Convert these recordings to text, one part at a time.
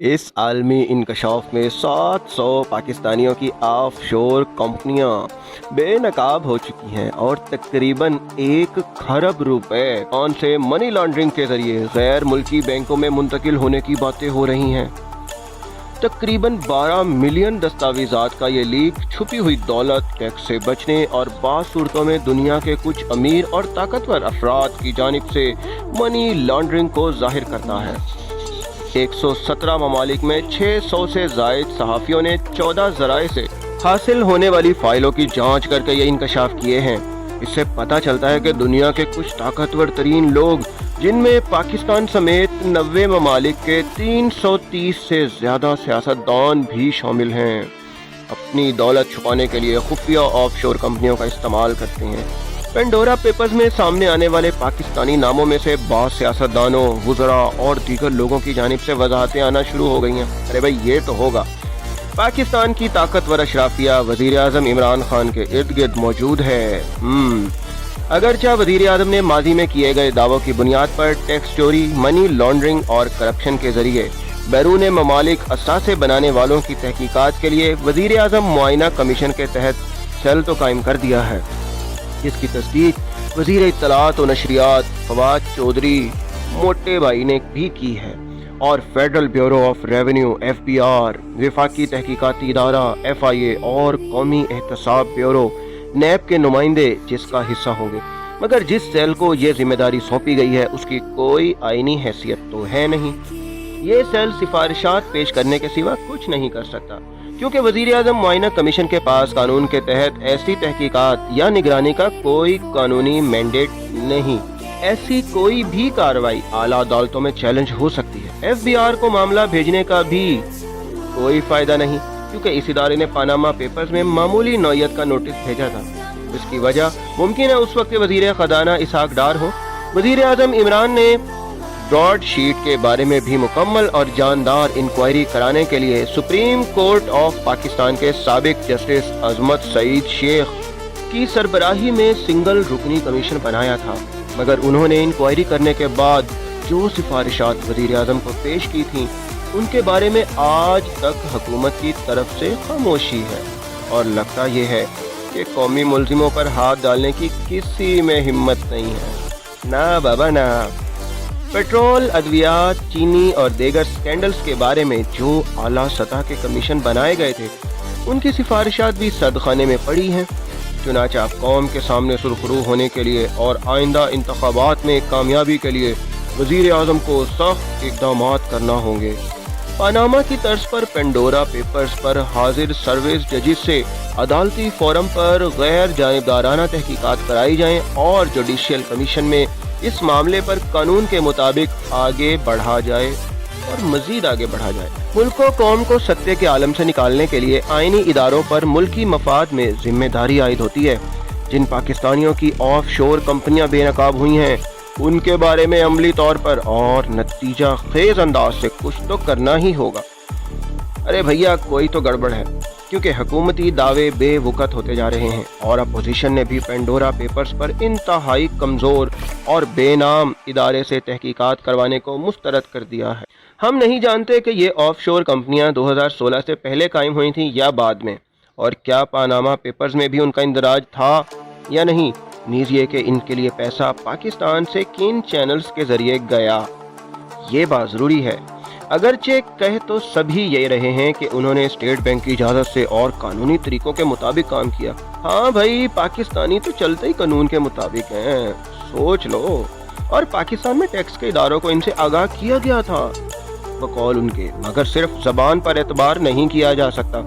इस आलमी इंकशाफ में 700 पाकिस्तानियों की ऑफ शोर कंपनियां बेनकाब हो चुकी हैं और तकरीबन 1 खरब रुपए कौन से मनी लॉन्ड्रिंग के जरिए गैर मुल्की बैंकों में मुंतकिल होने की बातें हो रही हैं। तकरीबन 12 मिलियन दस्तावेजात का ये लीक छुपी हुई दौलत, टैक्स से बचने और बाज़ सूरतों में दुनिया के कुछ अमीर और ताकतवर अफराद की जानिब से मनी लॉन्ड्रिंग को जाहिर करता है। 117 ममालिक में 600 से ज़ायद सहाफ़ियों ने 14 ज़राए से हासिल होने वाली फ़ाइलों की जांच करके ये इंकशाफ किए हैं। इससे पता चलता है कि दुनिया के कुछ ताकतवर तरीन लोग, जिनमें पाकिस्तान समेत 90 ममालिक के 330 से ज़्यादा सियासतदान भी शामिल हैं, अपनी दौलत छुपाने के लिए खुफिया ऑफशोर कंपनियों का इस्तेमाल करते हैं। पेंडोरा पेपर्स में सामने आने वाले पाकिस्तानी नामों में से बाज़ सियासतदानों, वुज़रा और दीगर लोगों की जानिब से वजाहतें आना शुरू हो गई हैं। अरे भाई, ये तो होगा। पाकिस्तान की ताकतवर अशराफिया वज़ीर आज़म इमरान खान के इर्द गिर्द मौजूद है। अगरचे वज़ीर आज़म ने माजी में किए गए दावों की बुनियाद पर टैक्स चोरी, मनी लॉन्ड्रिंग और करप्शन के जरिए बैरून ममालिक असासे बनाने वालों की तहकीकात के लिए वज़ीर आज़म मुआयना कमीशन के तहत सेल तो कायम कर दिया है, जिसकी तस्दीक वज़ीर इत्तलात और नशरियात फवाद चौधरी मोटे भाई ने भी की है और federal bureau of revenue FBR, वफाकी तहकीकाती इदारा FIA और कौमी एहतसाब ब्यूरो NAB के नुमाइंदे जिसका हिस्सा होंगे। मगर जिस सेल को ये जिम्मेदारी सौंपी गई है उसकी कोई आईनी हैसियत तो है नहीं। ये सेल सिफारिशात पेश करने के सिवा कुछ नहीं कर सकता, क्योंकि वज़ीर आज़म मुआयना कमीशन के पास कानून के तहत ऐसी तहकीकात या निगरानी का कोई कानूनी मैंडेट नहीं। ऐसी कोई भी कार्रवाई आला अदालतों में चैलेंज हो सकती है। FBR को मामला भेजने का भी कोई फायदा नहीं, क्योंकि इस इदारे ने पानामा पेपर्स में मामूली नौयत का नोटिस भेजा था। इसकी वजह मुमकिन है उस वक्त वज़ीर ख़जाना इसहाक डार हो। वज़ीर आज़म इमरान ने ब्रॉड शीट के बारे में भी मुकम्मल और जानदार इंक्वायरी कराने के लिए सुप्रीम कोर्ट ऑफ पाकिस्तान के साबिक जस्टिस अजमत सईद शेख की सरबराही में सिंगल रुकनी कमीशन बनाया था। मगर उन्होंने इंक्वायरी करने के बाद जो सिफारिशात वज़ीर आज़म को पेश की थी उनके बारे में आज तक हुकूमत की तरफ से खामोशी है, और लगता यह है कि कौमी मुल्ज़िमों पर हाथ डालने की किसी में हिम्मत नहीं है। ना बाबा ना। पेट्रोल, अद्वियात, चीनी और दीगर स्कैंडल्स के बारे में जो आला सतह के कमीशन बनाए गए थे उनकी सिफारिशात भी सदखाने में पड़ी हैं। चुनांचे आप कौम के सामने सुरखरू होने के लिए और आइंदा इंतखाबात में कामयाबी के लिए वज़ीर आज़म को सख्त इक़दामात करना होंगे। पानामा की तर्ज पर पेंडोरा पेपर्स पर हाजिर सर्विस जजिस से अदालती फोरम पर गैर जानिबदाराना तहकीकात कराई जाएं और जुडिशियल कमीशन में इस मामले पर कानून के मुताबिक आगे बढ़ा जाए और मजीद आगे बढ़ा जाए। मुल्क व कौम को सत्य के आलम से निकालने के लिए आईनी इदारों पर मुल्की मफाद में जिम्मेदारी आयद होती है। जिन पाकिस्तानियों की ऑफ शोर कंपनियां बेनकाब हुई हैं उनके बारे में अमली तौर पर और नतीजा खेज अंदाज से कुछ तो करना ही होगा। अरे भैया, कोई तो गड़बड़ है, क्योंकि हुकूमती दावे बेवकत होते जा रहे हैं और अपोजिशन ने भी पेंडोरा पेपर्स पर इंतहाई कमज़ोर और बेनाम इदारे से तहकीकात करवाने को मुस्तरद कर दिया है। हम नहीं जानते कि ये ऑफशोर कंपनियां 2016 से पहले कायम हुई थीं या बाद में, और क्या पानामा पेपर्स में भी उनका इंदराज था या नहीं। नीज़ ये कि इनके लिए पैसा पाकिस्तान से किन चैनल्स के जरिए गया, ये बात ज़रूरी है। अगरचे कह तो सभी ये रहे हैं कि उन्होंने स्टेट बैंक की इजाज़त से और कानूनी तरीकों के मुताबिक काम किया। हाँ भाई, पाकिस्तानी तो चलते ही कानून के मुताबिक हैं, सोच लो। और पाकिस्तान में टैक्स के इदारों को इनसे आगाह किया गया था बकौल उनके, मगर सिर्फ ज़बान पर एतबार नहीं किया जा सकता।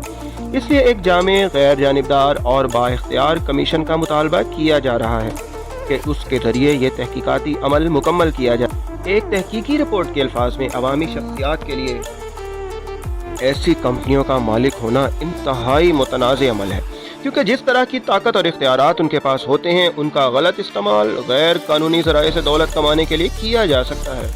इसलिए एक जामे, गैर जानिबदार और बाइख्तियार कमीशन का मुतालबा किया जा रहा है कि उसके ज़रिए ये तहकीकाती अमल मुकम्मल किया जाए। एक तहकीकी रिपोर्ट के अल्फाज में अवामी शख्सियात के लिए ऐसी कंपनियों का मालिक होना इंतहाई मुतनाज़ अमल है, क्योंकि जिस तरह की ताकत और इख्तियारात उनके पास होते हैं उनका गलत इस्तेमाल गैर कानूनी ज़राए से दौलत कमाने के लिए किया जा सकता है।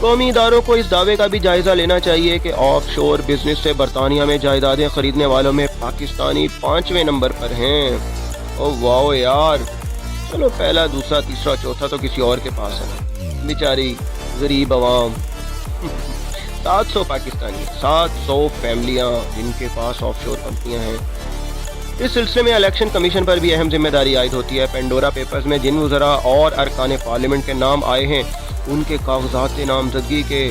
कौमी इदारों को इस दावे का भी जायज़ा लेना चाहिए कि ऑफ शोर बिजनेस से बरतानिया में जायदादें खरीदने वालों में पाकिस्तानी 5वें नंबर पर हैं। ओ वाओ यार, चलो पहला, दूसरा, तीसरा, चौथा तो किसी और के पास है, बेचारी गरीब अवाम। 700 پاکستانی, 700 فیملیاں جن کے پاس آف شور کمپنیاں ہیں. اس سلسلے میں الیکشن کمیشن پر بھی اہم ذمہ داری عائد ہوتی ہے. پینڈورا پیپرز میں جن وزراء اور ارکان پارلیمنٹ کے نام آئے ہیں ان کے کاغذات نامزدگی کے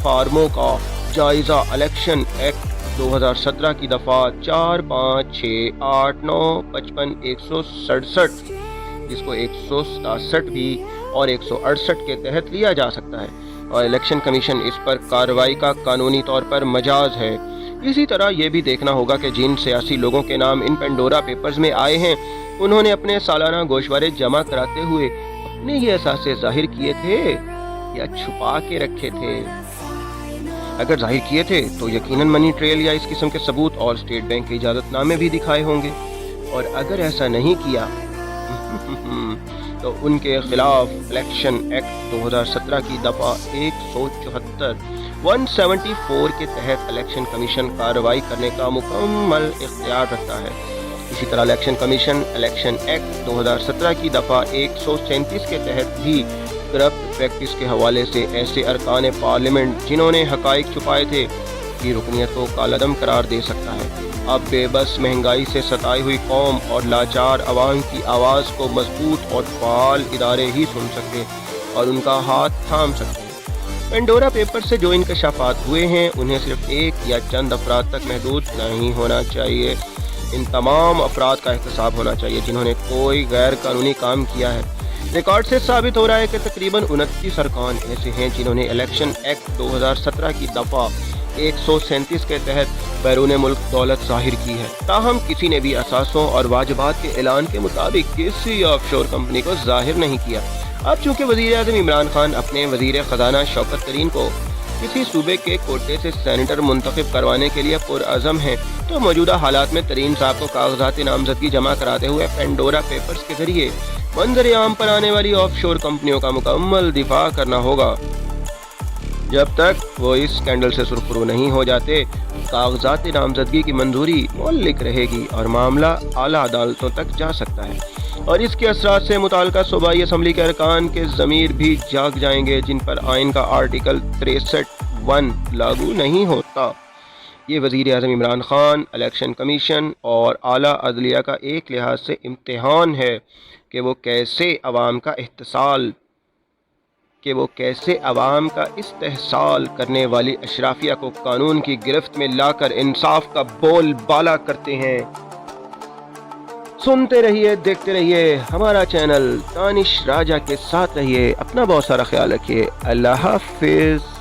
فارموں کا جائزہ الیکشن ایکٹ 2017 کی دفعہ 4، 5، 6، 8، 9، 55، 167 جس کو 167 بھی اور 168 کے تحت لیا جا سکتا ہے, اور الیکشن کمیشن اس پر کارروائی کا قانونی طور پر مجاز ہے. اسی طرح یہ بھی دیکھنا ہوگا کہ جن سیاسی لوگوں کے نام ان پینڈورا پیپرز میں آئے ہیں انہوں نے اپنے سالانہ گوشوارے جمع کراتے ہوئے اپنے یہ اثاثے ظاہر کیے تھے یا چھپا کے رکھے تھے. اگر ظاہر کیے تھے تو یقیناً منی ٹریل یا اس قسم کے ثبوت اور اسٹیٹ بینک کے اجازت نامے بھی دکھائے ہوں گے, اور اگر ایسا نہیں کیا تو ان کے خلاف الیکشن ایکٹ 2017 کی دفعہ 174 کے تحت الیکشن کمیشن کارروائی کرنے کا مکمل اختیار رکھتا ہے. اسی طرح الیکشن کمیشن الیکشن ایکٹ 2017 کی دفعہ 137 کے تحت بھی کرپٹ پریکٹس کے حوالے سے ایسے ارکان پارلیمنٹ جنہوں نے حقائق چھپائے تھے کی رکنیت کو کالعدم قرار دے سکتا ہے. اب بے بس مہنگائی سے ستائی ہوئی قوم اور لاچار عوام کی آواز کو مضبوط اور فعال ادارے ہی سن سکتے اور ان کا ہاتھ تھام سکتے ہیں. پینڈورا پیپر سے جو انکشافات ہوئے ہیں انہیں صرف ایک یا چند افراد تک محدود نہیں ہونا چاہیے. ان تمام افراد کا احتساب ہونا چاہیے جنہوں نے کوئی غیر قانونی کام کیا ہے. ریکارڈ سے ثابت ہو رہا ہے کہ تقریباً 29 ارکان ایسے ہیں جنہوں نے الیکشن ایکٹ 2017 کی دفعہ 137 کے تحت بیرون ملک دولت ظاہر کی ہے. تاہم کسی نے بھی اثاثوں اور واجبات کے اعلان کے مطابق کسی آف شور کمپنی کو ظاہر نہیں کیا. اب چونکہ وزیر اعظم عمران خان اپنے وزیر خزانہ شوکت ترین کو کسی صوبے کے کوٹے سے سینیٹر منتخب کروانے کے لیے پرعزم ہیں تو موجودہ حالات میں ترین صاحب کو کاغذات نامزدگی جمع کراتے ہوئے پینڈورا پیپرز کے ذریعے منظر عام پر آنے والی آف شور کمپنیوں کا مکمل دفاع کرنا ہوگا. جب تک وہ اس اسکینڈل سے سرخرو نہیں ہو جاتے کاغذات نامزدگی کی منظوری معلق رہے گی اور معاملہ اعلیٰ عدالتوں تک جا سکتا ہے, اور اس کے اثرات سے متعلقہ صوبائی اسمبلی کے ارکان کے ضمیر بھی جاگ جائیں گے جن پر آئین کا آرٹیکل 63(1) لاگو نہیں ہوتا. یہ وزیر اعظم عمران خان, الیکشن کمیشن اور اعلیٰ عدلیہ کا ایک لحاظ سے امتحان ہے کہ وہ کیسے عوام کا استحصال کرنے والی اشرافیہ کو قانون کی گرفت میں لا کر انصاف کا بول بالا کرتے ہیں. سنتے رہیے, دیکھتے رہیے ہمارا چینل دانش راجہ کے ساتھ رہیے. اپنا بہت سارا خیال رکھیے. اللہ حافظ.